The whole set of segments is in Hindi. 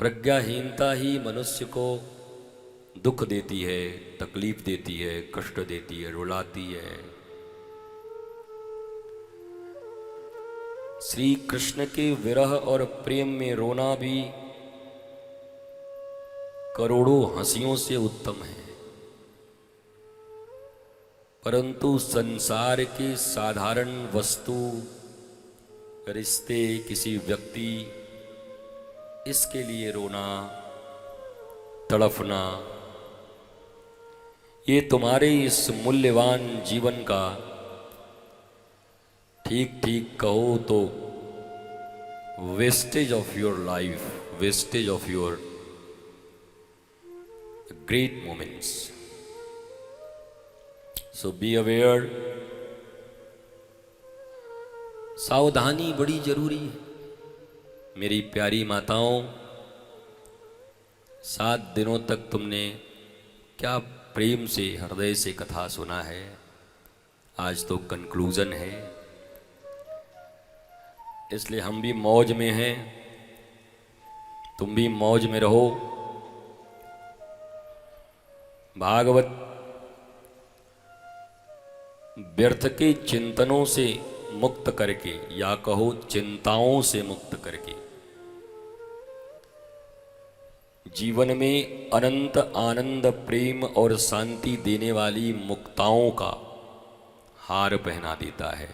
प्रज्ञाहीनता ही मनुष्य को दुख देती है, तकलीफ देती है, कष्ट देती है, रुलाती है। श्री कृष्ण के विरह और प्रेम में रोना भी करोड़ों हंसियों से उत्तम है, परंतु संसार के साधारण वस्तु, रिश्ते, किसी व्यक्ति, इसके लिए रोना, तड़फना, ये तुम्हारे इस मूल्यवान जीवन का ठीक ठीक कहो तो wastage of your life, wastage of your great moments. So be aware. सावधानी बड़ी जरूरी है मेरी प्यारी माताओं। 7 दिनों तक तुमने क्या प्रेम से, हृदय से कथा सुना है। आज तो कंक्लूजन है, इसलिए हम भी मौज में हैं, तुम भी मौज में रहो। भागवत व्यर्थ के चिंतनों से मुक्त करके, या कहो चिंताओं से मुक्त करके, जीवन में अनंत आनंद, प्रेम और शांति देने वाली मुक्ताओं का हार पहना देता है।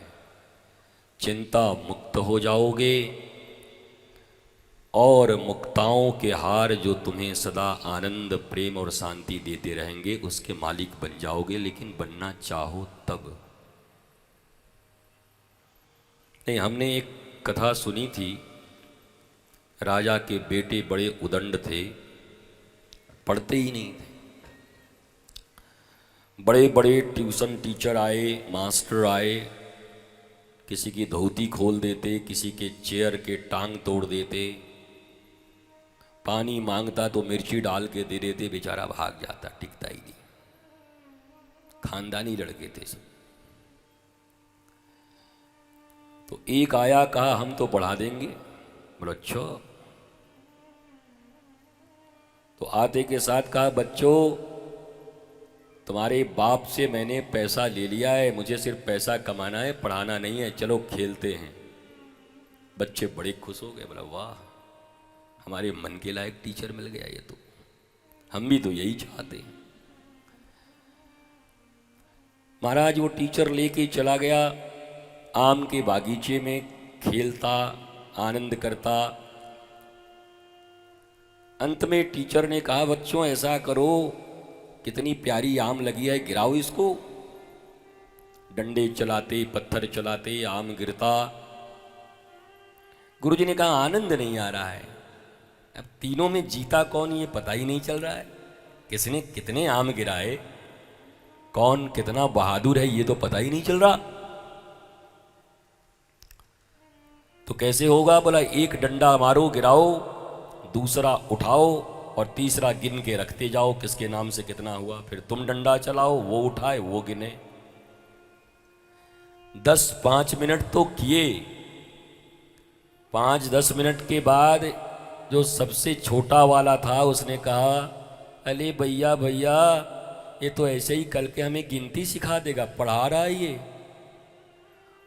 चिंता मुक्त हो जाओगे और मुक्ताओं के हार जो तुम्हें सदा आनंद, प्रेम और शांति देते रहेंगे, उसके मालिक बन जाओगे। लेकिन बनना चाहो तब। नहीं, हमने एक कथा सुनी थी, राजा के बेटे बड़े उदंड थे, पढ़ते ही नहीं थे। बड़े बड़े ट्यूशन टीचर आए, मास्टर आए, किसी की धोती खोल देते, किसी के चेयर के टांग तोड़ देते, पानी मांगता तो मिर्ची डाल के दे देते, बेचारा भाग जाता, टिकता ही नहीं। खानदानी लड़के थे सब। तो एक आया, कहा हम तो पढ़ा देंगे। बोला अच्छा। तो आते के साथ कहा, बच्चों तुम्हारे बाप से मैंने पैसा ले लिया है, मुझे सिर्फ पैसा कमाना है, पढ़ाना नहीं है, चलो खेलते हैं। बच्चे बड़े खुश हो गए। बोला वाह, हमारे मन के लायक टीचर मिल गया, ये तो हम भी तो यही चाहते हैं। महाराज वो टीचर लेके चला गया, आम के बागीचे में खेलता, आनंद करता। अंत में टीचर ने कहा, बच्चों ऐसा करो, कितनी प्यारी आम लगी है, गिराओ इसको। डंडे चलाते, पत्थर चलाते, आम गिरता। गुरुजी ने कहा आनंद नहीं आ रहा है। अब तीनों में जीता कौन, ये पता ही नहीं चल रहा है। किसने कितने आम गिराए, कौन कितना बहादुर है, ये तो पता ही नहीं चल रहा। तो कैसे होगा? बोला एक डंडा मारो, गिराओ, दूसरा उठाओ और तीसरा गिन के रखते जाओ, किसके नाम से कितना हुआ। फिर तुम डंडा चलाओ, वो उठाए, वो गिने। 10-5 मिनट तो किए। 5-10 मिनट के बाद जो सबसे छोटा वाला था, उसने कहा, अरे भैया भैया, ये तो ऐसे ही कल के हमें गिनती सिखा देगा, पढ़ा रहा है ये।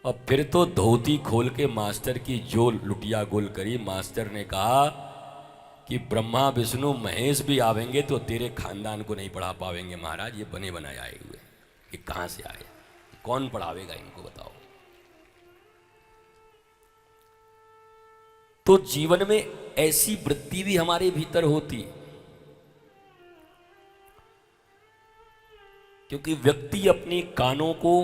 और फिर तो धोती खोल के मास्टर की जो लुटिया गोल करी। मास्टर ने कहा कि ब्रह्मा विष्णु महेश भी आवेंगे तो तेरे खानदान को नहीं पढ़ा पावेंगे महाराज, ये बने बनाए आए हुए, ये कहाँ से आए, कौन पढ़ावेगा इनको, बताओ। तो जीवन में ऐसी वृत्ति भी हमारे भीतर होती है, क्योंकि व्यक्ति अपने कानों को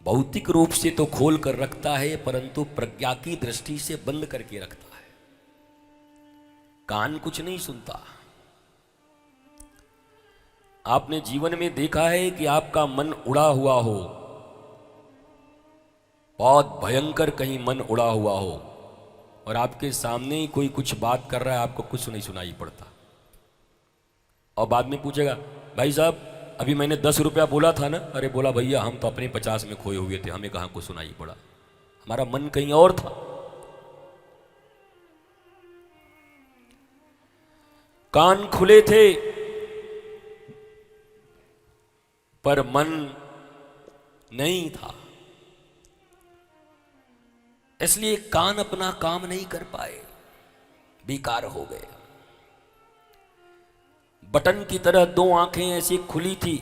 भौतिक रूप से तो खोल कर रखता है, परंतु प्रज्ञा की दृष्टि से बंद करके रखता है। कान कुछ नहीं सुनता। आपने जीवन में देखा है कि आपका मन उड़ा हुआ हो, बहुत भयंकर कहीं मन उड़ा हुआ हो, और आपके सामने ही कोई कुछ बात कर रहा है, आपको कुछ नहीं सुनाई पड़ता। और बाद में पूछेगा, भाई साहब अभी मैंने 10 रुपया बोला था ना। अरे बोला भैया, हम तो अपने 50 में खोए हुए थे, हमें कहाँ को सुनाई पड़ा, हमारा मन कहीं और था। कान खुले थे पर मन नहीं था, इसलिए कान अपना काम नहीं कर पाए, बेकार हो गए। बटन की तरह दो आंखें ऐसी खुली थी,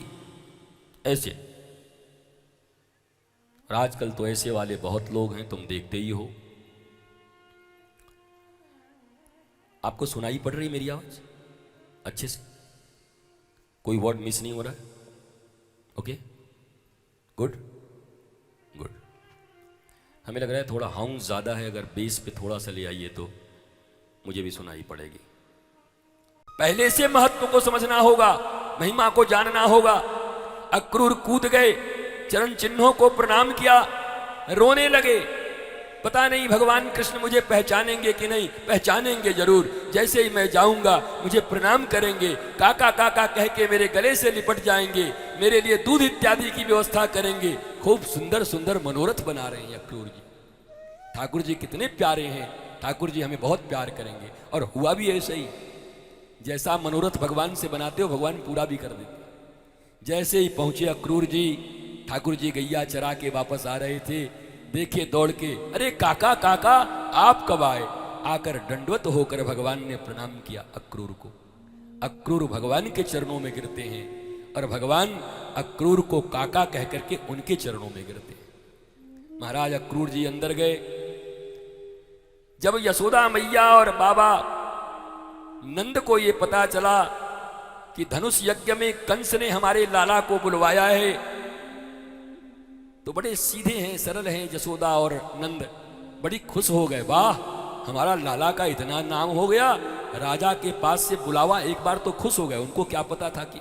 ऐसे। और आजकल तो ऐसे वाले बहुत लोग हैं, तुम देखते ही हो। आपको सुनाई पड़ रही मेरी आवाज अच्छे से? कोई वर्ड मिस नहीं हो रहा है? Okay, good good. हमें लग रहा है थोड़ा हाउंस ज्यादा है, अगर बेस पे थोड़ा सा ले आइए तो मुझे भी सुनाई पड़ेगी। पहले से महत्व को समझना होगा, महिमा को जानना होगा। अक्रूर कूद गए, चरण चिन्हों को प्रणाम किया, रोने लगे। पता नहीं भगवान कृष्ण मुझे पहचानेंगे कि नहीं, पहचानेंगे जरूर। जैसे ही मैं जाऊंगा मुझे प्रणाम करेंगे, काका काका कह के मेरे गले से लिपट जाएंगे, मेरे लिए दूध इत्यादि की व्यवस्था करेंगे। खूब सुंदर सुंदर मनोरथ बना रहे हैं अक्रूर जी। ठाकुर जी कितने प्यारे हैं, ठाकुर जी हमें बहुत प्यार करेंगे। और हुआ भी ऐसा ही, जैसा मनोरथ भगवान से बनाते हो भगवान पूरा भी कर देते। जैसे ही पहुंचे अक्रूर जी, ठाकुर जी गैया चरा के वापस आ रहे थे, देखे दौड़ के, अरे काका काका आप कब आए? आकर दंडवत होकर भगवान ने प्रणाम किया अक्रूर को। अक्रूर भगवान के चरणों में गिरते हैं और भगवान अक्रूर को काका कह करके उनके चरणों में गिरते हैं। महाराज अक्रूर जी अंदर गए। जब यशोदा मैया और बाबा नंद को ये पता चला कि धनुष यज्ञ में कंस ने हमारे लाला को बुलवाया है, तो बड़े सीधे हैं, सरल हैं यशोदा और नंद, बड़ी खुश हो गए। वाह, हमारा लाला का इतना नाम हो गया, राजा के पास से बुलावा, एक बार तो खुश हो गए। उनको क्या पता था कि